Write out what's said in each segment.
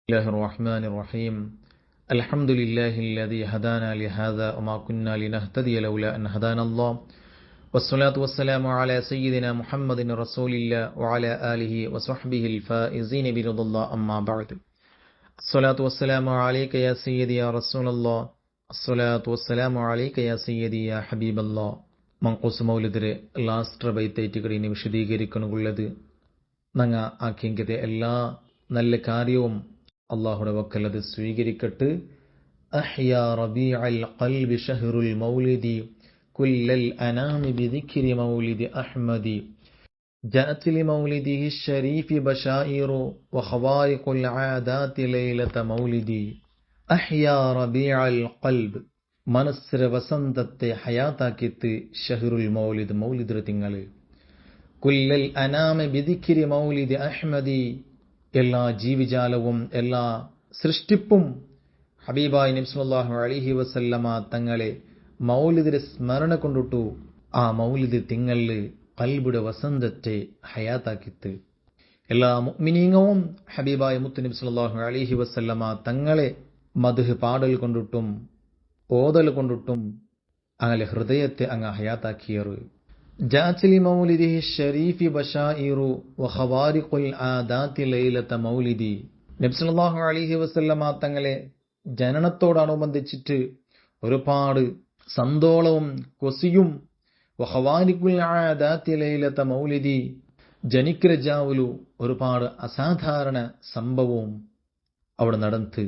الله الرحمن الرحيم الحمد لله الذي هدانا لهذا وما كنا لنهتدي لولا أن هدانا الله والصلاة والسلام على سيدنا محمد رسول الله وعلى آله وصحبه الفائزين برضا الله أما بعد الصلاة والسلام عليك يا سيدي يا رسول الله الصلاة والسلام عليك يا سيدي يا حبيب الله മങ്കൂസ് മൗലിദിലെ last ബൈത്തേറ്റുകൾ ഇനി വിശദീകരിക്കുന്നുള്ളത് നങ്ങ ആക്കിയെങ്കിലെ എല്ലാ നല്ല കാര്യവും അള്ളാഹുടെ വക്കൽ അത് സ്വീകരിക്കട്ട്. അഹ്യാ റബീഅൽ ഖൽബി ഷഹ്റുൽ മൗലിദി കുല്ലൽ അനാമി ബിദിക്രി മൗലിദി അഹ്മദി ജഅത് ലിമൗലിദിഹി ശരീഫി ബശായിറു വഖവാരിഖുൽ ആദാതി ലൈലത മൗലിദി. അഹ്യാ റബീഅൽ ഖൽബ് മനസ്സിലെ വസന്തത്തെ ഹയാത്താക്കിത്ത് ഷഹ്റുൽ മൗലിദ് മൗലിദ് തിങ്കള്. കുല്ലൽ അനാമി ബിദിക്രി മൗലിദി അഹ്മദി എല്ലാ ജീവിജാലവും എല്ലാ സൃഷ്ടിപ്പും ഹബീബായി നബി സല്ലല്ലാഹു അലൈഹി വസല്ലമ തങ്ങളെ മൗലിദിന്റെ സ്മരണ കൊണ്ടിട്ടു. ആ മൗലിദ് തിങ്കളില് ഖൽബുടെ വസന്തത്തെ ഹയാത്താക്കിത്ത് എല്ലാ മുഅ്മിനീങ്ങളും ഹബീബായ മുത്ത് നബി സല്ലല്ലാഹു അലൈഹി വസല്ലമ തങ്ങളെ മദ്ഹ് പാടൽ കൊണ്ടിട്ടും ഓതൽ കൊണ്ടിട്ടും അങ്ങനെ ഹൃദയത്തെ അങ്ങ് ഹയാത്താക്കിയറ്. ജാഅത്ലി മൗലിദിഹി ശരീഫി ബശായിറു വഖവാരിഖുൽ ആദാതി ലൈലത മൗലിദി. നബി സല്ലല്ലാഹു അലൈഹി വസല്ലമ തങ്ങളെ ജനനത്തോടനുബന്ധിച്ചിട്ട് ഒരുപാട് സന്തോളവും കൊസിയും വഖവാരിഖുൽ ആദാതി ലൈലത മൗലിദി ജനിക്കരജാവുലു ഒരുപാട് അസാധാരണ സംഭവവും അവിടെ നടന്ന്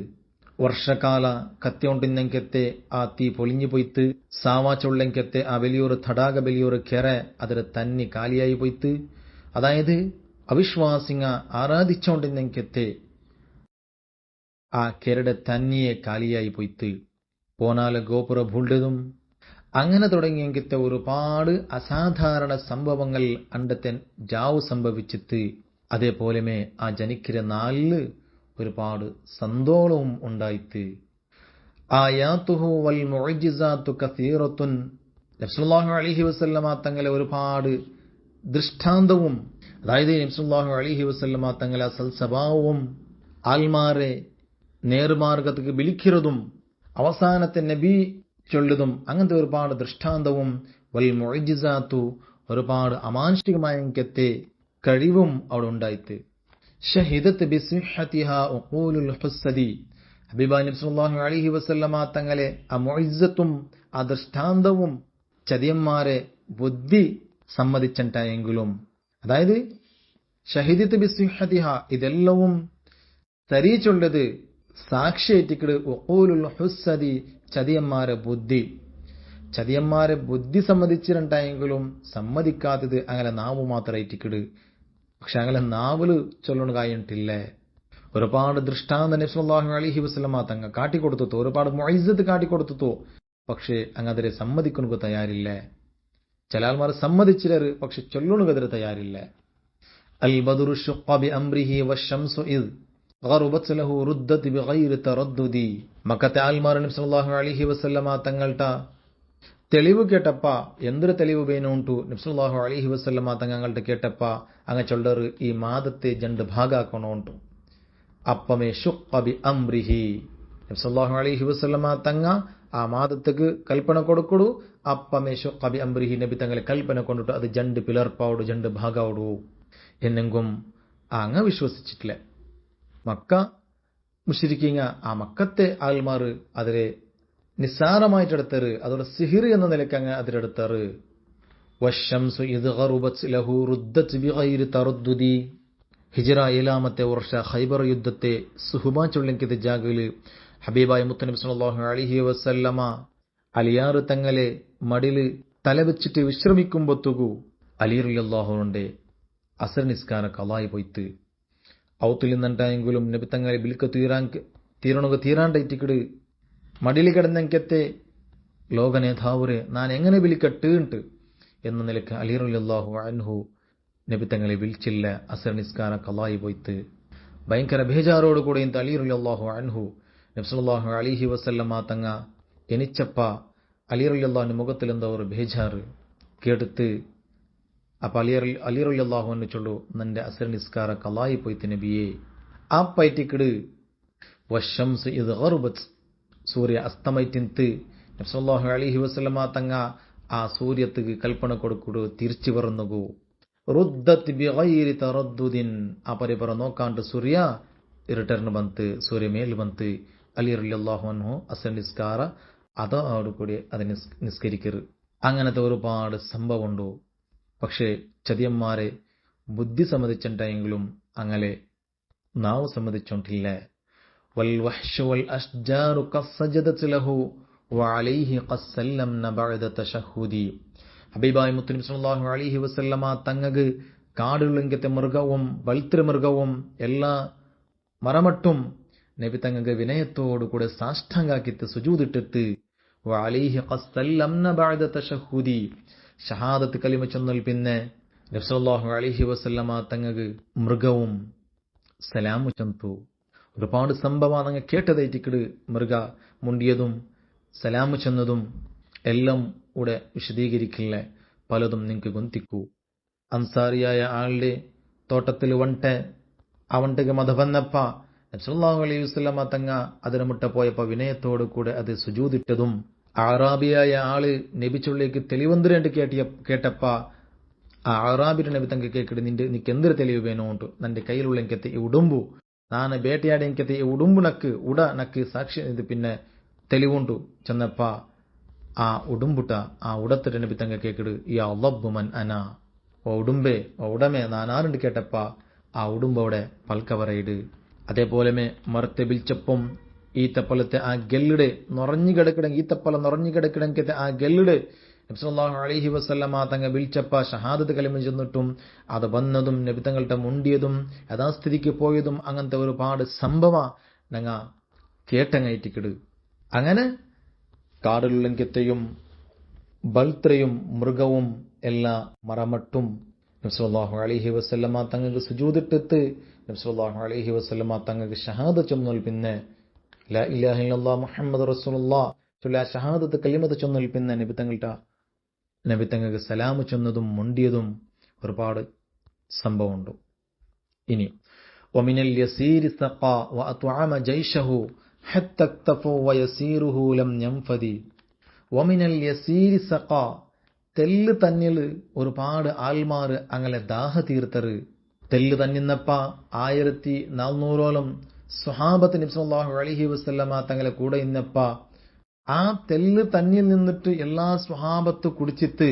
വർഷകാല കത്യോണ്ടിന്നെങ്കത്തെ ആ തീ പൊളിഞ്ഞു പോയിത്ത് സാവാച്ചുള്ളെങ്കത്തെ ആ വലിയൊരു തടാക വലിയൊരു കെറ അതിൽ തന്നി കാലിയായി പോയിത്ത്. അതായത് അവിശ്വാസിങ്ങ ആരാധിച്ചോണ്ടിന്നെങ്കത്തെ ആ കെരടെ തന്നിയെ കാലിയായി പോയിത്ത് പോനാല് ഗോപുര ഭൂണ്ടതും അങ്ങനെ തുടങ്ങിയെങ്കത്തെ ഒരുപാട് അസാധാരണ സംഭവങ്ങൾ അണ്ടത്തെ ജാവ് സംഭവിച്ചിട്ട് അതേപോലെ ആ ജനിക്കിര നാലില് ഒരുപാട് സന്തോളവും ഉണ്ടായിട്ട്. ആയാതുഹു വൽ മുഅ്ജിസാതു കസീറത്തുൻ. നബി സല്ലല്ലാഹു അലൈഹി വസല്ലമ തങ്ങളെ ഒരുപാട് ദൃഷ്ടാന്തവും അതായത് നബി സല്ലല്ലാഹു അലൈഹി വസല്ലമ തങ്ങളെ സൽസഭാവവും ആൽമാരെ നേർമാർഗത്തേക്ക് വിളിക്കുന്നതും അവസാനത്തെ നബി ചൊല്ലുന്നതും അങ്ങനത്തെ ഒരുപാട് ദൃഷ്ടാന്തവും വൽ മുഅ്ജിസാതു ഒരുപാട് അമാനുഷികമായ കഴിവും അവിടെ ഉണ്ടായിട്ട്. ഷഹിദത്ത് ബിസിഹ്ഹതിഹാ ഉഖൂലുൽ ഹുസ്സദി. ഹബീബായ നബി സല്ലല്ലാഹു അലൈഹി വസല്ലമ തങ്ങളെ ആ മുഇസ്സത്തും ആ ദൃഷ്ടാന്തവും ചതിയന്മാരെ ബുദ്ധി സമ്മതിച്ചിട്ടെങ്കിലും അതായത് ഷഹിദത്ത് ബിസിഹ്ഹതിഹാ ഇതെല്ലവും തരീച്ചുള്ളത് സാക്ഷിയേറ്റിക്കട് ഉഖൂലുൽ ഹുസ്സദി ചതിയന്മാരെ ബുദ്ധി സമ്മതിച്ചിട്ടുണ്ടെങ്കിലും സമ്മതിക്കാത്തത് അങ്ങനെ നാവ് മാത്രമായിട്ടിക്കട്. പക്ഷെ അങ്ങനെ നാവല് ചൊല്ലണ കാര്യമിട്ടില്ലേ. ഒരുപാട് ദൃഷ്ടാന്ത നബി സല്ലല്ലാഹു അലൈഹി വസല്ലമ തങ്ങൾ കാട്ടിക്കൊടുത്തു, ഒരുപാട് മുഇസ്സത്ത് കാട്ടിക്കൊടുത്തു. പക്ഷേ അങ്ങതിരെ സമ്മതിക്കണക്ക് തയ്യാറില്ല. ചില ആൾമാർ സമ്മതിച്ചിരറ് പക്ഷെ ചൊല്ലണക്കതിരെ തയ്യാറില്ല. അൽ ബദറു ശുഖ ബി അംരിഹി വശംസു ഇദ് ഗറബത് ലഹു റുദ്ദത് ബിഗൈരി തറദ്ദുദി. മക്കത്തെ ആൾമാർ നബി സല്ലല്ലാഹു അലൈഹി വസല്ലമ തങ്ങളുടെ തെളിവ് കേട്ടപ്പ എന്തൊരു തെളിവ് വേണോണ്ടു നബി സല്ലല്ലാഹു അലൈഹി വസല്ലമ തങ്ങളുടെ കേട്ടപ്പ അങ്ങ ചൊല്ലറ് ഈ മാദത്തെ രണ്ട് ഭാഗാക്കണോണ്ടു. അപ്പമേ ശുഖ ബി അംരിഹി. നബി സല്ലല്ലാഹു അലൈഹി വസല്ലമ തങ്ങ ആ മാദത്തേക്ക് കൽപ്പന കൊടുക്കടു. അപ്പമേ ശുഖ ബി അംരിഹി നബി തങ്ങളെ കൽപ്പന കൊണ്ടിട്ടു അത് രണ്ട് പിളർപ്പാവോടു രണ്ട് ഭാഗാവോടു എന്നെങ്കും അങ്ങ വിശ്വസിച്ചിട്ടില്ല. മക്ക മുശ്രിക്കീങ്ങ ആ മക്കത്തെ ആൽമാർ അതിരെ നിസ്സാരമായിട്ടെടുത്തറ്, അതോടെ സിഹിർ എന്ന നിലയ്ക്ക് അങ്ങ് അതിലെടുത്തറ്. വശംസു ഇദ് ഗറബത് ലഹു റുദ്ദത് ബിഗൈരി തറദ്ദുദി. ഹിജ്റ 7-ാമത്തെ വർഷ ഖൈബർ യുദ്ധത്തെ സുഹബ ചൊല്ലിക്കിത് ജാഗില് ഹബീബായ മുത്തനബി സല്ലല്ലാഹു അലൈഹി വസല്ലമ അലിയാർ തങ്ങളെ മടില് തലവെച്ചിട്ട് വിശ്രമിക്കുമ്പോത്തുകു അലി റളിയല്ലാഹുവിന്റെ അസർ നിസ്കാര കളായി പോയിത്ത്. ഔത്തിൽ നിന്നുണ്ടായെങ്കിലും നബി തങ്ങളെ ബിൽക്ക് തീരാണ്ടായിട്ടിക്കട് മടിയിൽ കിടന്നെങ്കത്തെ ലോക നേതാവരെ ഞാൻ എങ്ങനെ വിളിക്കട്ട് എന്ന നിലക്ക് അലി റളിയല്ലാഹു അൻഹു നബി തങ്ങളെ വിളിച്ചില്ല. അസർ നിസ്കാര കളായി പോയിത്ത് ഭയങ്കര ബേജാറോടുകൂടെ അലി റളിയല്ലാഹു അൻഹു നബി സല്ലല്ലാഹു അലൈഹി വസല്ലമ തങ്ങ എനിച്ചപ്പ അലി റളിയല്ലാഹുവിന്റെ മുഖത്തിൽ എന്തോ ഒരു ബേജാറ് കേടുത്ത് അപ്പൊ അലി റളിയല്ലാഹു അൻഹു ചൊല്ലു നന്റെ അസർ നിസ്കാര കളായി പോയിത്ത് നബിയെ. ആ പൈറ്റിക്കിട് ವಶಂಸು ಇದ್ ಗರ್ಬತ್ ಸೂರ್ಯ ಅಸ್ತಮೈತಿಂತು ನಬಿ ಸಲ್ಲಲ್ಲಾಹು ಅಲೈಹಿ ವಸಲ್ಲಮ ತಂಗ ಆ ಸೂರ್ಯತ್ತಿಗೆ ಕಲ್ಪನೆ ಕೊಡುಕುಡು ತಿರ್ಚಿ ಬರನ್ನಗು ರುದ್ದತ್ ಬಿಗೈರಿ ತರದ್ದುದಿನ್ ಆ ಪರಿಪರ ನೋಕಾಂಡು ಸೂರ್ಯ റിട്ടേൺ ബന്ത് സൂര്യമേൽ ബന്ത് അലി റളിയല്ലാഹു അൻഹു അസർ നിസ്കാര അതോടു കൂടി അത് നിസ്കരിക്കരുത്. അങ്ങനത്തെ ഒരുപാട് സംഭവമുണ്ടു. പക്ഷേ ചതിയന്മാരെ ബുദ്ധി സമ്മതിച്ചിട്ടെങ്കിലും അങ്ങനെ നാവ് സമ്മതിച്ചോണ്ടില്ല. വൽ വഹ്ശു വൽ അഷ്ജാറു ഖസ്സജദത് ലഹു വഅലൈഹി ഖസ്സല്ലംന ബഅദ തശഹുദി. ഹബീബായ മുത്തനബി സല്ലല്ലാഹു അലൈഹി വസല്ലമ തങ്ങക്ക് കാടുള്ളങ്കത്തെ മൃഗവും ബൽത്രിമൃഗവും എല്ലാ മറമട്ടും നബി തങ്ങൾക്ക് വിനയത്തോടു കൂടെ സാഷ്ടാംഗാക്കിത്ത് സുജൂദിട്ടിട്ട് വഅലൈഹി ഖസ്സല്ലംന ബഅദ തശഹുദി ഷഹാദത്ത് കലിമ ചൊന്നൽ പിന്നെ നബി സല്ലല്ലാഹു അലൈഹി വസല്ലമ തങ്ങൾക്ക് മൃഗവും സലാമു ചൊന്തു. ഒരുപാട് സംഭവം നിങ്ങൾ കേട്ടതായിട്ടിക്കട് മൃഗ മുണ്ടിയതും സലാമു ചെന്നതും എല്ലാം ഇവിടെ വിശദീകരിക്കില്ല. പലതും നിങ്ങൾക്ക് ഗൊന്തിക്കൂ. അൻസാരിയായ ആളുടെ തോട്ടത്തിൽ അവണ്ടക്ക് മത വന്നപ്പ നബി സല്ലല്ലാഹു അലൈഹി വസല്ലമ തങ്ങ അതിന് മുട്ട പോയപ്പോ വിനയത്തോടു കൂടെ അത് സുജൂദിട്ടതും ആറാബിയായ ആള് നബിച്ചുള്ളിലേക്ക് തെളിവന്തിരണ്ട് കേട്ടപ്പ ആ ആറാബിയുടെ നബി തങ്ക കേക്കിട് നിനക്ക് എന്തൊരു തെളിവ് വേണോണ്ടു നന്റെ കയ്യിലുള്ള എനിക്കത്തെ ഈ ഉടുമ്പു ನಾನು ಬೇಟೆಯಾಡಿ ಎಂಕತೆ ಈ ಉಡುಂಬು ನಕ್ಕು ಸಾಕ್ಷಿ ಇದು ಪಿನ್ನ ತೆಲಿವುಂಟು ಚೆನ್ನಪ್ಪ ಆ ಉಡುಂಬುಟ ಆ ಉಡತ್ತಿರ ನಬಿ ತಂಗ ಕೇಕಿಡು ಯಾ ಅಲ್ಲಬ್ಬು ಮನ್ ಅನ ಓ ಉಡುಂಬೆ ಓ ಉಡಮೆ ನಾನಾರುണ്ട് കേട്ടപ്പ ആ ഉടുമ്പോടെ പൽക്കവറയിട്. അതേപോലെ മറത്തെ ബിൽച്ചപ്പം ഈത്തപ്പലത്തെ ആ ഗെല്ലിടെ നിറഞ്ഞു കിടക്കിട ഈത്തപ്പല നിറഞ്ഞു കിടക്കിടക്കത്തെ ആ ഗെല്ലിടെ നബി സല്ലല്ലാഹു അലൈഹി വസല്ലമ തങ്ങ വിളിച്ചപ്പ ഷഹാദത്ത് കലിമ ചെന്നിട്ടും അത് വന്നതും നബി തങ്ങളുടെ മുണ്ടിയതും യഥാസ്ഥിതിക്ക് പോയതും അങ്ങനത്തെ ഒരുപാട് സംഭവ ഞങ്ങ കേട്ടങ്ങയറ്റിക്കിട്. അങ്ങനെ കാടിലുള്ളങ്കത്തെയും ബൽത്രയും മൃഗവും എല്ലാ മറമട്ടും നബി സല്ലല്ലാഹു അലൈഹി വസല്ലമ തങ്ങൾക്ക് സുജൂദിട്ടിട്ട് നബി സല്ലല്ലാഹു അലൈഹി വസല്ലമ തങ്ങൾക്ക് ഷഹാദത്ത് ചൊന്നൽ പിന്നെ ലാ ഇലാഹ ഇല്ലല്ലാഹ് മുഹമ്മദ് റസൂലുള്ളാഹ് ചൊല്ല ഷഹാദത്ത് കലിമത്ത് ചൊന്നൽ പിന്നെ നബി തങ്ങൾക്ക് സലാമു ചൊന്നതും മുണ്ടിയതും ഒരുപാട് സംഭവമുണ്ട്. ഇനി വമിനൽ യസീരി സഖാ വഅത്അമ ജൈശഹു ഹത്ത ഇക്തഫു വയസീറുഹു ലം യൻഫദി. വമിനൽ യസീരി സഖാ തെല്ല് തന്നിൽ ഒരുപാട് ആൽമാർ അങ്ങനെ ദാഹ തീർത്തറ്. തെല്ല് തന്നിന്നപ്പ 1400ഓളം സ്വഹാബത്ത് നബി സല്ലല്ലാഹു അലൈഹി വസല്ലമ തങ്ങളെ കൂടെ ഇന്നപ്പ ആ തെല്ല് തന്നിൽ നിന്നിട്ട് എല്ലാ സ്വഹാബത്ത് കുടിച്ചിട്ട്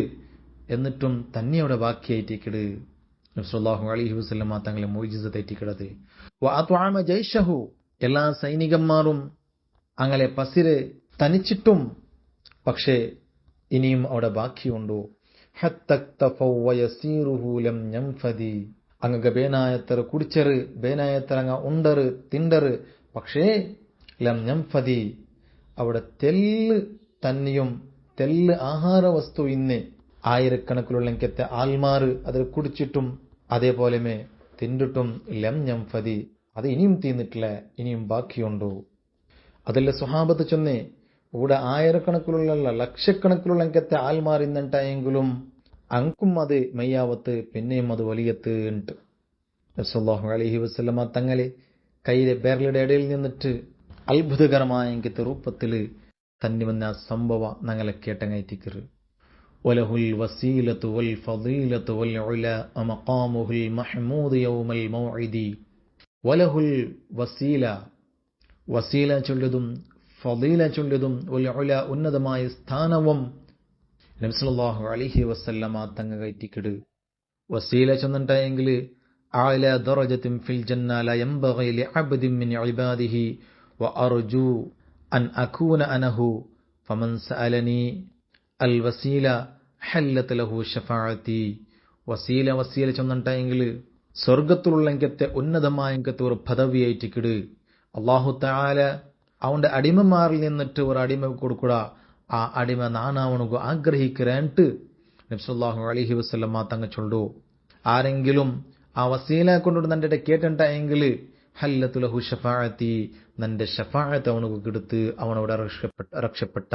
എന്നിട്ടും തന്നിയുടെ ബാക്കിയായിട്ടിക്കട് നബി സല്ലല്ലാഹു അലൈഹി വസല്ലമ തങ്ങളെ മോചിതയായിട്ടിക്കടത്. വഅത്അമ ജൈശഹു എല്ലാ സൈനികന്മാരും അങ്ങനെ പസിരെ തനിച്ചിട്ടും പക്ഷേ ഇനിയും അവിടെ ബാക്കിയുണ്ടോ. ഹത്തക്തഫൗ വയസീറുഹു ലം യൻഫദി. അങ്ങ് ബേനായത്തർ കുടിച്ചറ് ബേനായത്തർ അങ്ങ് ഉണ്ടറ് തിണ്ടറ് പക്ഷേ ലം യൻഫദി അവിടെ തെല്ല് തന്നിയും തെല്ല് ആഹാര വസ്തു ഇന്ന് ആയിരക്കണക്കിലുള്ള എനിക്കത്തെ ആൽമാറ് അതിൽ കുടിച്ചിട്ടും അതേപോലെ തിന്നിട്ടും ലം യൻഫദി അത് ഇനിയും തീർന്നിട്ടില്ല ഇനിയും ബാക്കിയുണ്ടോ. അതല്ല സ്വഹാബത്ത് ചൊന്നേ ഇവിടെ ആയിരക്കണക്കിലുള്ള ലക്ഷക്കണക്കിലുള്ള എനിക്കത്തെ ആൽമാർ ഇന്നുണ്ടായെങ്കിലും അങ്കും അത് മെയ്യാവത്ത് പിന്നെയും അത് വലിയത്ത് ഉണ്ട്. നബി സല്ലല്ലാഹു അലൈഹി വസല്ലമ തങ്ങളെ കയ്യിലെ ബേരലുടെ ഇടയിൽ നിന്നിട്ട് അത്ഭുതകരമായ എനിക്കത്തെ രൂപത്തിൽ തന്നെ വന്ന സംഭവ ഞങ്ങളെ കേട്ടങ്ങയറ്റിക്കറ്. വലഹുൽ വസീലത്തു വൽ ഫളീലത്തു വൽ ഉല മഖാമുഹുൽ മഹ്മൂദ് യൗമൽ മൗഇദി. വലഹുൽ വസീല ചൊല്ലിയതും ഫളീല ചൊല്ലിയതും വൽ ഉല ഉന്നതമായ സ്ഥാനവും നബി സല്ലല്ലാഹു അലൈഹി വസല്ലമ തങ്ങ കയറ്റിക്കിട്. വസീല ചെന്നിട്ടെങ്കിൽ അഅല ദറജത്തിൻ ഫിൽ ജന്ന ലാ യൻബഗി ലിഅബ്ദിൻ മിൻ ഇബാദിഹി വഅർജു അൻ അകൂന അനഹു ഫമൻ സഅലനി അൽ വസീല ഹല്ലത് ലഹു ശഫാഅതി. വസീല ചെന്നിട്ടെങ്കിൽ സ്വർഗത്തിലുള്ള എങ്കത്തെ ഉന്നതമായ എങ്കത്തെ ഒരു പദവിയായിട്ടിക്കിട്. അല്ലാഹു തആല അവന്റെ അടിമമാരിൽ നിന്നിട്ട് ഒരു അടിമ കൊടുക്കുക ആ അടിമ നാനാവണു ആഗ്രഹിക്കറേണ്ട് നബി സല്ലല്ലാഹു അലൈഹി വസല്ലമ തങ്ങ ചൊല്ലു. ആരെങ്കിലും ആ വസീല കൊണ്ടു നന്റെ കേട്ടിട്ടെങ്കിൽ ഹല്ലത്തു ലഹു ശഫാഅതി നന്റെ ശഫാഅത്ത് അവനക്ക് കൊടുത്ത് അവനോട് രക്ഷപ്പെട്ട.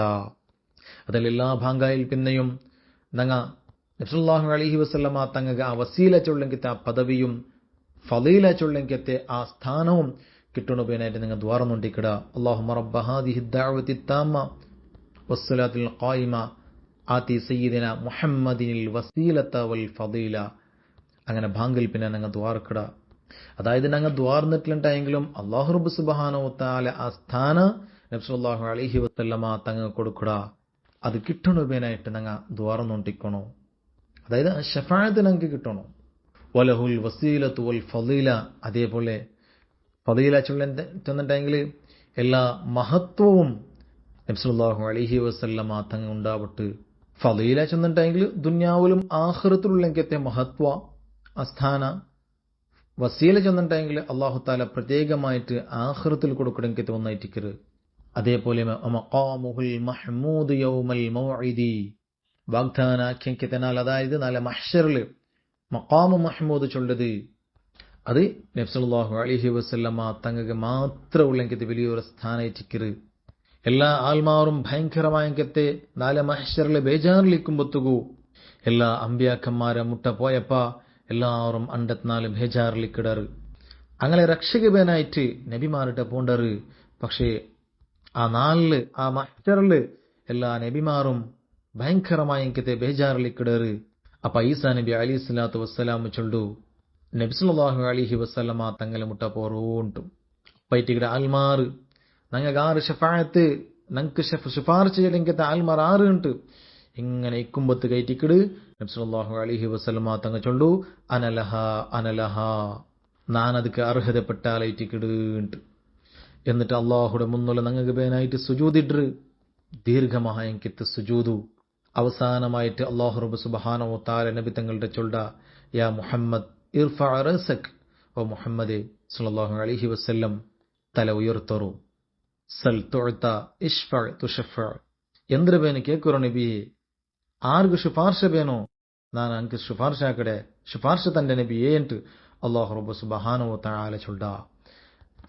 അതിലെല്ലാ ഭാഗയിൽ പിന്നെയും നങ്ങ നബി സല്ലല്ലാഹു അലൈഹി വസല്ലമ തങ്ങ ആ വസീല ചൊല്ലെങ്കിത്തെ ആ പദവിയും ഫളീല ചൊല്ലെങ്കിത്തെ ആ സ്ഥാനവും കിട്ടുണുപേനായിട്ട് നിങ്ങൾ ദ്വാരന്നുണ്ടിക്കിട. അല്ലാഹുമ്മ റബ്ബ ഹാദിഹി ദഅവതി താമ്മ വസ്സലാത്തുൽ ഖായിമ ആതി സയ്യിദിന മുഹമ്മദിനിൽ വസീലത വൽ ഫദീല. അങ്ങനെ ബാങ്കിൽ പിന്നെ നിങ്ങൾ ദ്വാരക്കിട. അതായത് ഞങ്ങൾ ദ്വാർന്നിട്ടുണ്ടെങ്കിലും അല്ലാഹു റബ്ബ് സുബ്ഹാനഹു വ തആല ആ സ്ഥാന നബി സല്ലല്ലാഹു അലൈഹി വസല്ലമ തങ്ങൾ കൊടുക്കട. അത് കിട്ടണുപേനായിട്ട് ഞങ്ങൾ ദ്വാരന്നുണ്ടിക്കണോ. അതായത് ഷഫാഅത്ത് ഞങ്ങൾക്ക് കിട്ടണോ. വലഹുൽ വസീലത്തു വൽ ഫളീല. അതേപോലെ ഫളീല ചെന്നിട്ടെങ്കിൽ എല്ലാ മഹത്വവും നബി സല്ലല്ലാഹു അലൈഹി വസല്ലമ തങ്ങൾ ഉണ്ടാവട്ടെ. ഫളീല ചെന്നിട്ടെങ്കിൽ ദുനിയാവിലും ആഖിറത്തിലുള്ളെങ്കത്തെ മഹത്വ അസ്ഥാന. വസീല ചെന്നിട്ടെങ്കിൽ അല്ലാഹു തആല പ്രത്യേകമായിട്ട് ആഖിറത്തിൽ കൊടുക്കണമെങ്കിൽ ഒന്നായിട്ടിക്കരുത്. അതേപോലെ മഖാമുൽ മഹ്മൂദ് യൗമൽ മൗഇദി വാഗ്ദാനാക്കിയനാൽ, അതായത് നാളെ മഹ്ശറിൽ മഖാമു മഹ്മൂദ് ചൊല്ലത് അത് നബി സല്ലല്ലാഹു അലൈഹി വസല്ലമ തങ്ങൾക്ക് മാത്രമുള്ളെങ്കിൽ വലിയൊരു സ്ഥാനമായിട്ടിക്കരുത്. എല്ലാ ആൾമാരും ഭയങ്കരമായത്തെ നാളെ മഹ്ശറിൽ ബേജാറിലിക്കുമ്പൊത്തുകൂ എല്ലാ അമ്പിയാക്കന്മാരെ മുട്ട പോയപ്പ എല്ലാവരും 54 ബേജാറിലിക്കിടറ്. അങ്ങനെ രക്ഷകനായിട്ട് നബിമാരുടെ പോണ്ടറ്. പക്ഷേ ആ നാളില് ആ മഹ്ശറിൽ എല്ലാ നബിമാരും ഭയങ്കരമായത്തെ ബേജാറിലിക്കിടറ്. അപ്പൊ ഈസാ നബി അലൈഹി സ്വലാത്തു വസ്സലാം ചൊല്ലു നബി സല്ലല്ലാഹു അലൈഹി വസല്ലമ തങ്ങളെ മുട്ട പോറോണ്ടും പൈറ്റിക്കിടെ ആൽമാർ ഞങ്ങൾക്ക് 6 ഷഫാഅത്ത് ഞങ്ങൾക്ക് ശുപാർശ ചെയ്യലെങ്കത്തെ ആൽമാർ 6 ഉണ്ട്. ഇങ്ങനെ ഇക്കുമ്പത്ത് കയറ്റിക്കിട് നബി സല്ലല്ലാഹു അലൈഹി വസല്ലമ തങ്ങൾ ചൊല്ലു അനലഹ അനലഹ, നാനതുക്ക് അർഹതപ്പെട്ട ആളായിട്ടിക്കിട്. എന്നിട്ട് അള്ളാഹുടെ മുന്നുള്ള ഞങ്ങൾക്ക് പേനായിട്ട് സുജൂദിട്ട് ദീർഘമായങ്കത്ത് സുജൂദു. അവസാനമായിട്ട് അല്ലാഹു റബ്ബ് സുബ്ഹാനഹു വ തആല നബി തങ്ങളുടെ ചൊല്ല യാ മുഹമ്മദ് ഇർഫഅ റഅസക്. ഓ മുഹമ്മദേ സല്ലല്ലാഹു അലൈഹി വസല്ലം തല ഉയർത്തറു. സൽ തുഅത ഇശ്ഫഅ തുശഫഅ. എന്തൊരു പേന് കേൾക്കുറ നബിയെ, ആർക്ക് ശുപാർശ വേണോ ನಾನು ಅಂಕ ಶುಪಾರ್ಶ ಕಡೆ ಶುಪಾರ್ಶ തന്റെ നബിയെ എന്ന് അല്ലാഹു റബ്ബ് സുബ്ഹാനഹു വ തആല ചൊല്ല.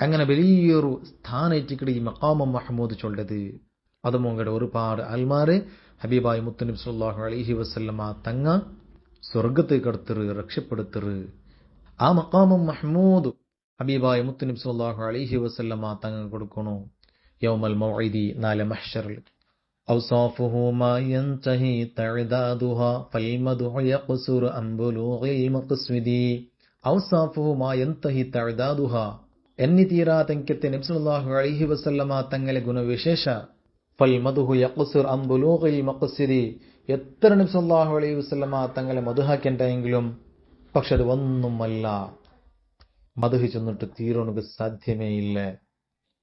അങ്ങനെ വലിയൊരു സ്ഥാനേറ്റിക്കടെ ഈ മഖാമു മഹ്മൂദ് ചൊല്ലത്. അതുമൊങ്ങടെ ഒരുപാട് ആൽമാരെ ഹബീബായ മുത്തുനബി സല്ലല്ലാഹു അലൈഹി വസല്ലമ തങ്ങ സ്വർഗ്ഗത്തേക്ക് അടുത്തറ് രക്ഷപ്പെടുത്തറ്. ആ മഖാമു മഹ്മൂദ് ഹബീബായ മുത്തുനബി സല്ലല്ലാഹു അലൈഹി വസല്ലമ തങ്ങ കൊടുക്കണോ യൗമൽ മൗഇദി നാലെ മഹ്ശറിൽ. أوصافه ما ينتهي تعدادها فالمدح يقصر عن بلوغ المقصد. أوصافه ما ينتهي تعدادها എന്നി തീരാതെങ്കത്തെ നബി സല്ലല്ലാഹു അലൈഹി വസല്ലമ തങ്ങളെ ഗുണവിശേഷ ഫൽമദ്ഹു യഖ്സുർ അൻ ബുലൂഗിൽ മഖ്സിദി. എത്ര നബി സല്ലല്ലാഹു അലൈഹി വസല്ലമ തങ്ങളെ മദ്ഹാക്കണ്ടെങ്കിലും പക്ഷെ അത് ഒന്നുമല്ല, മദ്ഹ് ചെന്നിട്ട് തീരണുക സാധ്യമേ ഇല്ല.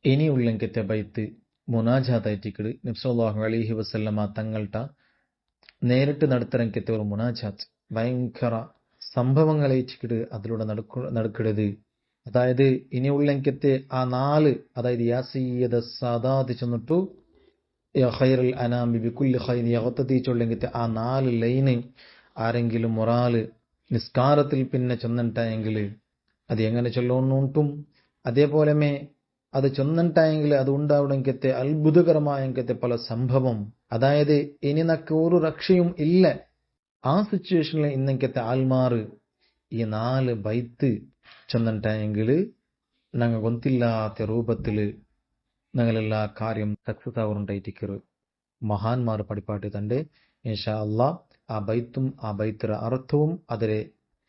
ഇനിയുള്ളെങ്കത്തെ ബൈത്ത് മുനാജാത്തായിട്ടിക്കട് നബി സല്ലല്ലാഹു അലൈഹി വസല്ലമ തങ്ങളുടെ നേരിട്ട് നടത്തരങ്കത്തെ ഒരു മുനാജാത്ത് ഭയങ്കര സംഭവങ്ങളായിട്ടിക്കട് അതിലൂടെ നടക്കരുത്. അതായത് ഇനിയുള്ളെങ്കത്തെ ആ 4, അതായത് യാ സയ്യിദ സാദാത്ത് ചെന്നിട്ടു യാ ഖൈറുൽ അനാമി ബികുല്ലി ഖൈർ യഗ്തദി ചൊല്ലെങ്കത്തെ ആ 4 ലൈന് ആരെങ്കിലും ഒരാള് നിസ്കാരത്തിൽ പിന്നെ ചൊന്നിട്ടെങ്കിൽ അത് എങ്ങനെ ചൊല്ലോണ്ടും അതേപോലെ അത് ചൊന്നിട്ടെങ്കിൽ അത് ഉണ്ടാവണമെങ്കത്തെ അത്ഭുതകരമായങ്കത്തെ പല സംഭവം. അതായത് ഇനി നക്ക് ഒരു രക്ഷയും ഇല്ല. ആ സിറ്റുവേഷനിൽ ഇന്നങ്കത്തെ ആൽമാർ ഈ 4 ബൈത്ത് ചൊന്നിട്ടെങ്കിൽ ഞങ്ങൾ ഗൊന്തില്ലാത്ത രൂപത്തിൽ ഞങ്ങളെല്ലാ കാര്യം സക്സസ് ആവുണ്ടായിട്ടിക്കറ്. മഹാന്മാർ പടിപ്പാട്ടി തന്റെ ഇൻഷാ അല്ലാഹ് ആ ബൈത്തും ആ ബൈത്തിര അർത്ഥവും അതിലെ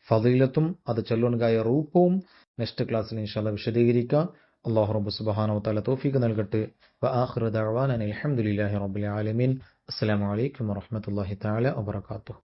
ഫളീലത്തും അത് ചൊല്ലുവാനായ റൂപവും നെക്സ്റ്റ് ക്ലാസ്സിൽ ഇൻഷാ അല്ലാഹ് വിശദീകരിക്കാം. അല്ലാഹു റബ്ബ് സുബ്ഹാനഹു വ തആല തൗഫീഖ് നൽകട്ടെ. വ ആഖിറു ദഅവാനാ അൽഹംദുലില്ലാഹി റബ്ബിൽ ആലമീൻ. അസ്സലാമു അലൈക്കും വറഹ്മത്തുള്ളാഹി തആല വബറകാതുഹു.